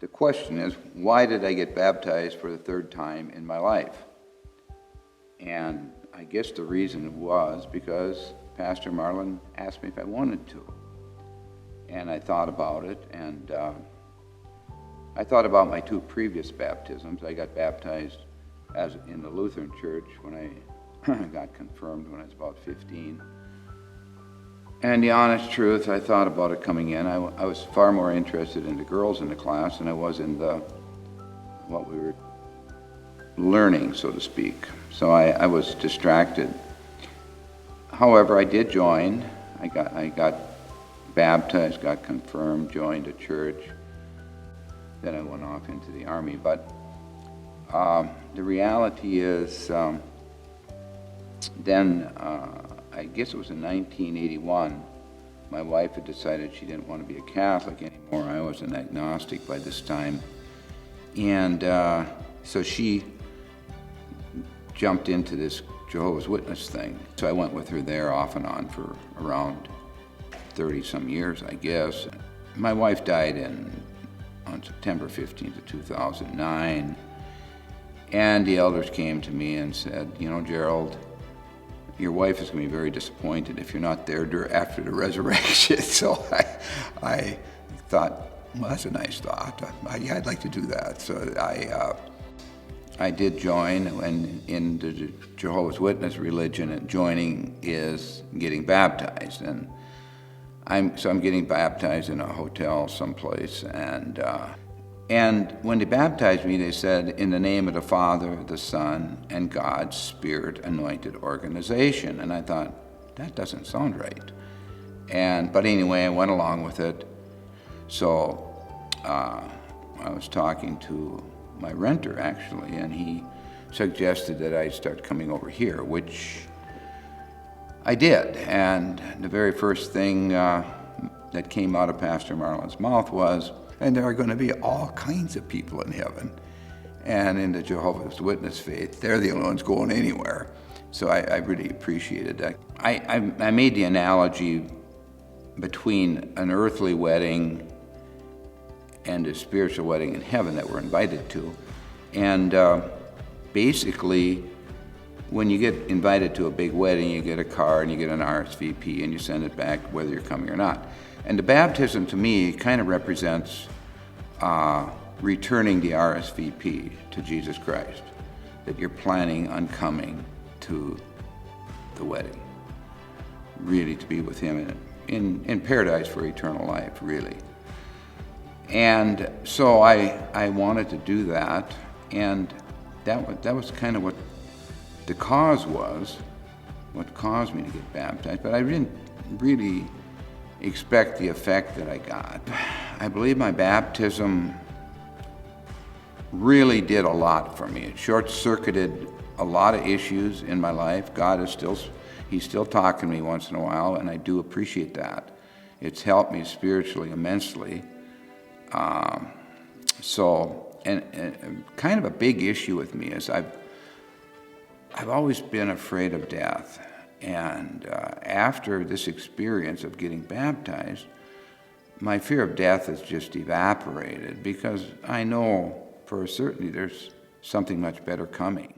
The question is, why did I get baptized for the third time in my life? And I guess the reason was because Pastor Marlin asked me if I wanted to. And I thought about it, and I thought about my two previous baptisms. I got baptized in the Lutheran church when I got confirmed when I was about 15. And the honest truth, I thought about it coming in. I was far more interested in the girls in the class than I was in what we were learning, so to speak. So I was distracted. However, I did join. I got baptized, got confirmed, joined a church. Then I went off into the Army. But the reality is, then I guess it was in 1981, my wife had decided she didn't want to be a Catholic anymore. I was an agnostic by this time. And so she jumped into this Jehovah's Witness thing. So I went with her there off and on for around 30-some years, I guess. My wife died on September 15th of 2009. And the elders came to me and said, you know, Gerald, your wife is going to be very disappointed if you're not there after the resurrection. So I thought, well, that's a nice thought. Yeah, I'd like to do that. So I did join, and in the Jehovah's Witness religion, and joining is getting baptized. And I'm getting baptized in a hotel someplace, and when they baptized me, they said, in the name of the Father, the Son, and God's Spirit-anointed organization. And I thought, that doesn't sound right. But anyway, I went along with it. So I was talking to my renter, actually, and he suggested that I start coming over here, which I did. And the very first thing that came out of Pastor Marlin's mouth was, and there are going to be all kinds of people in heaven. And in the Jehovah's Witness faith, they're the only ones going anywhere. So I really appreciated that. I made the analogy between an earthly wedding and a spiritual wedding in heaven that we're invited to. And basically, when you get invited to a big wedding, you get a card and you get an RSVP and you send it back whether you're coming or not. And the baptism, to me, kind of represents returning the RSVP to Jesus Christ, that you're planning on coming to the wedding, really to be with Him in paradise for eternal life, really. And so I wanted to do that, and that was kind of what the cause was, what caused me to get baptized, but I didn't really expect the effect that I got. I believe my baptism really did a lot for me. It short-circuited a lot of issues in my life. God is He's still talking to me once in a while, and I do appreciate that. It's helped me spiritually immensely. And kind of a big issue with me is I've always been afraid of death. And after this experience of getting baptized, my fear of death has just evaporated because I know for a certainty there's something much better coming.